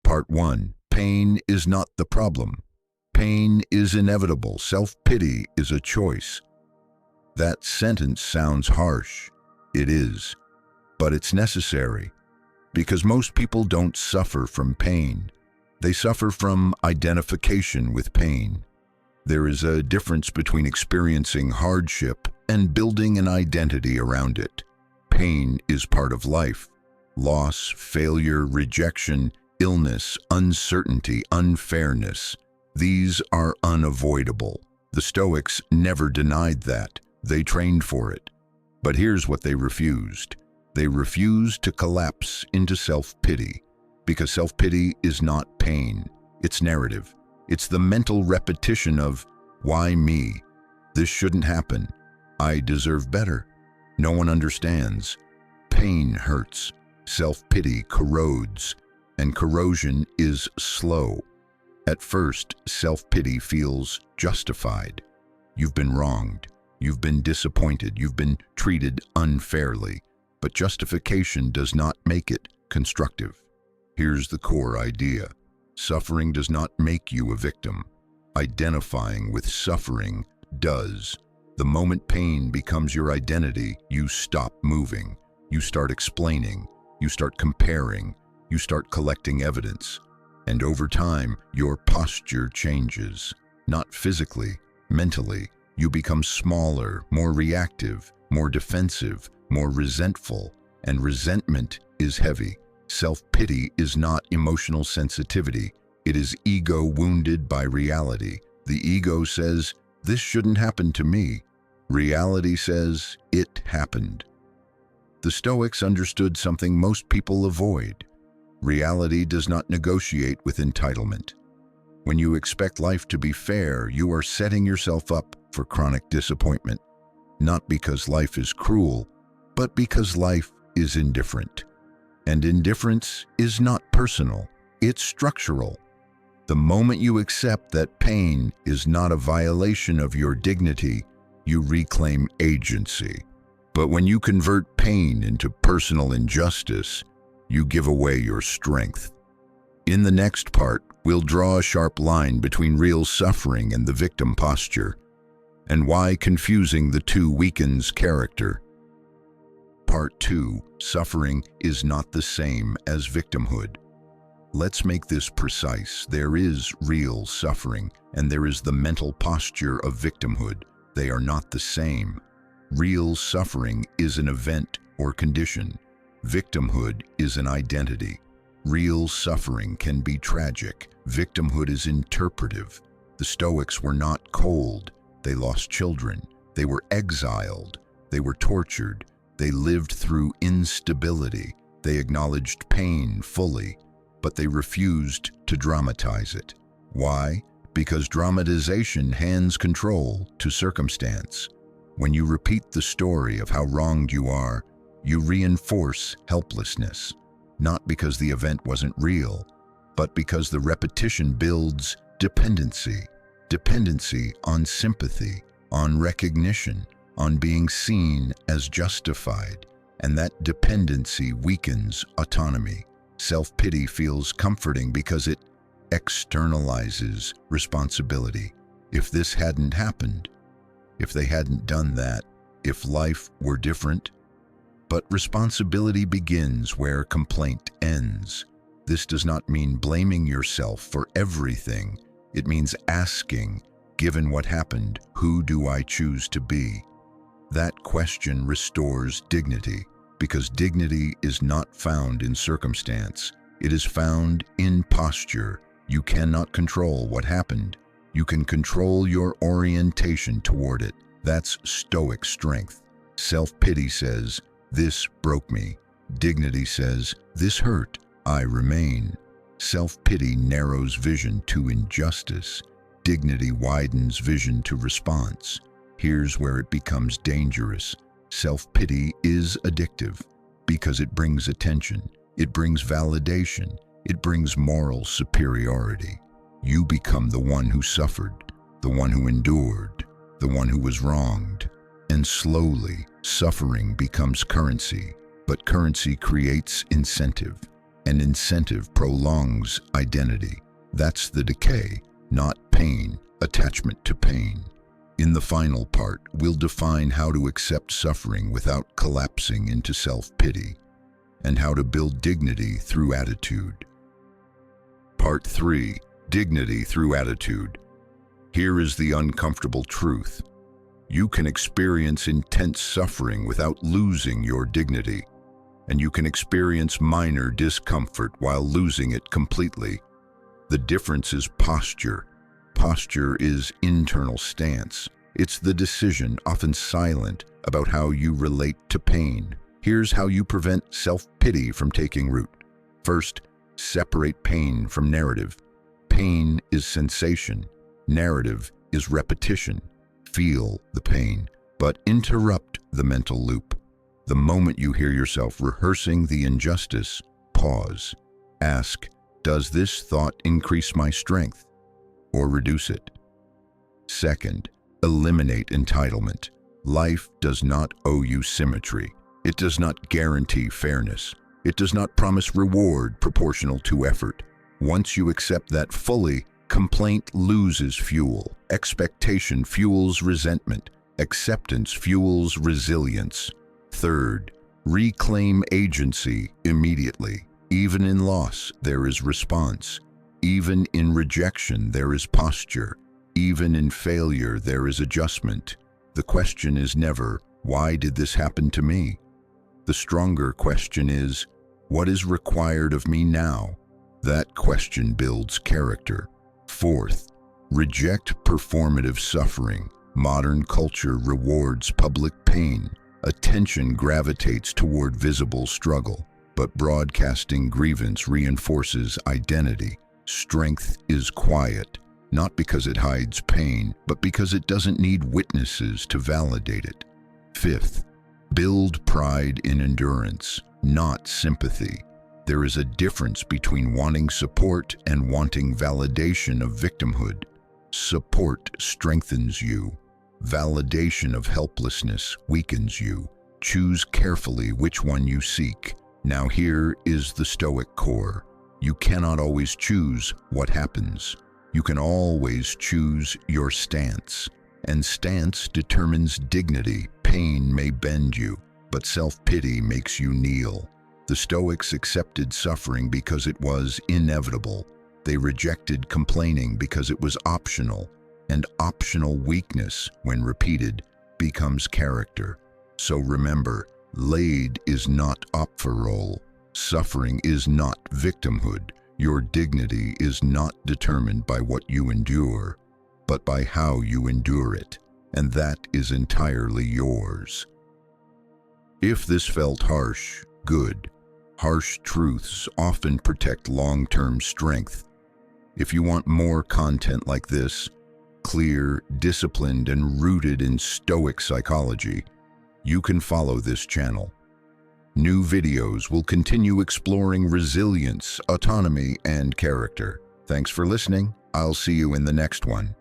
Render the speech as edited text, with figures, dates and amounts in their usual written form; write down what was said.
Part 1. Pain is not the problem. Pain is inevitable. Self-pity is a choice. That sentence sounds harsh. It is. But it's necessary. Because most people don't suffer from pain. They suffer from identification with pain. There is a difference between experiencing hardship and building an identity around it. Pain is part of life. Loss, failure, rejection, illness, uncertainty, unfairness. These are unavoidable. The Stoics never denied that. They trained for it. But here's what they refused. They refused to collapse into self-pity. Because self-pity is not pain. It's narrative. It's the mental repetition of, why me? This shouldn't happen. I deserve better. No one understands. Pain hurts. Self-pity corrodes. And corrosion is slow. At first, self-pity feels justified. You've been wronged. You've been disappointed. You've been treated unfairly. But justification does not make it constructive. Here's the core idea. Suffering does not make you a victim. Identifying with suffering does. The moment pain becomes your identity, you stop moving. You start explaining. You start comparing. You start collecting evidence. And over time, your posture changes. Not physically, mentally. You become smaller, more reactive, more defensive, more resentful. And resentment is heavy. Self-pity is not emotional sensitivity. It is ego wounded by reality. The ego says, this shouldn't happen to me. Reality says, it happened. The Stoics understood something most people avoid. Reality does not negotiate with entitlement. When you expect life to be fair, you are setting yourself up for chronic disappointment. Not because life is cruel, but because life is indifferent. And indifference is not personal, it's structural. The moment you accept that pain is not a violation of your dignity, you reclaim agency. But when you convert pain into personal injustice, you give away your strength. In the next part, we'll draw a sharp line between real suffering and the victim posture, and why confusing the two weakens character. Part 2. Suffering is not the same as victimhood. Let's make this precise. There is real suffering, and there is the mental posture of victimhood. They are not the same. Real suffering is an event or condition. Victimhood is an identity. Real suffering can be tragic. Victimhood is interpretive. The Stoics were not cold. They lost children. They were exiled. They were tortured. They lived through instability. They acknowledged pain fully, but they refused to dramatize it. Why? Because dramatization hands control to circumstance. When you repeat the story of how wronged you are, you reinforce helplessness, not because the event wasn't real, but because the repetition builds dependency. Dependency on sympathy, on recognition, on being seen as justified, and that dependency weakens autonomy. Self-pity feels comforting because it externalizes responsibility. If this hadn't happened, if they hadn't done that, if life were different. But responsibility begins where complaint ends. This does not mean blaming yourself for everything. It means asking, given what happened, who do I choose to be? That question restores dignity, because dignity is not found in circumstance. It is found in posture. You cannot control what happened. You can control your orientation toward it. That's Stoic strength. Self-pity says, this broke me. Dignity says, this hurt. I remain. Self-pity narrows vision to injustice. Dignity widens vision to response. Here's where it becomes dangerous. Self-pity is addictive because it brings attention, it brings validation, it brings moral superiority. You become the one who suffered, the one who endured, the one who was wronged. And slowly, suffering becomes currency, but currency creates incentive. and incentive prolongs identity. That's the decay, not pain, attachment to pain. In the final part, we'll define how to accept suffering without collapsing into self-pity, and how to build dignity through attitude. Part 3. Dignity through attitude. Here is the uncomfortable truth. You can experience intense suffering without losing your dignity, and you can experience minor discomfort while losing it completely. The difference is posture. Posture is internal stance. It's the decision, often silent, about how you relate to pain. Here's how you prevent self-pity from taking root. First, separate pain from narrative. Pain is sensation. Narrative is repetition. Feel the pain, but interrupt the mental loop. The moment you hear yourself rehearsing the injustice, pause. Ask, does this thought increase my strength or reduce it? Second, eliminate entitlement. Life does not owe you symmetry. It does not guarantee fairness. It does not promise reward proportional to effort. Once you accept that fully, complaint loses fuel. Expectation fuels resentment. Acceptance fuels resilience. Third, reclaim agency immediately. Even in loss, there is response. Even in rejection, there is posture. Even in failure, there is adjustment. The question is never, why did this happen to me? The stronger question is, what is required of me now? That question builds character. Fourth, reject performative suffering. Modern culture rewards public pain. Attention gravitates toward visible struggle, but broadcasting grievance reinforces identity. Strength is quiet, not because it hides pain, but because it doesn't need witnesses to validate it. Fifth, build pride in endurance, not sympathy. There is a difference between wanting support and wanting validation of victimhood. Support strengthens you. Validation of helplessness weakens you. Choose carefully which one you seek. Now here is the Stoic core. You cannot always choose what happens. You can always choose your stance. And stance determines dignity. Pain may bend you, but self-pity makes you kneel. The Stoics accepted suffering because it was inevitable. They rejected complaining because it was optional. And optional weakness, when repeated, becomes character. So remember, laid is not opferol. Suffering is not victimhood. Your dignity is not determined by what you endure, but by how you endure it, and that is entirely yours. If this felt harsh, good. Harsh truths often protect long-term strength. If you want more content like this, clear, disciplined, and rooted in Stoic psychology, you can follow this channel. New videos will continue exploring resilience, autonomy, and character. Thanks for listening. I'll see you in the next one.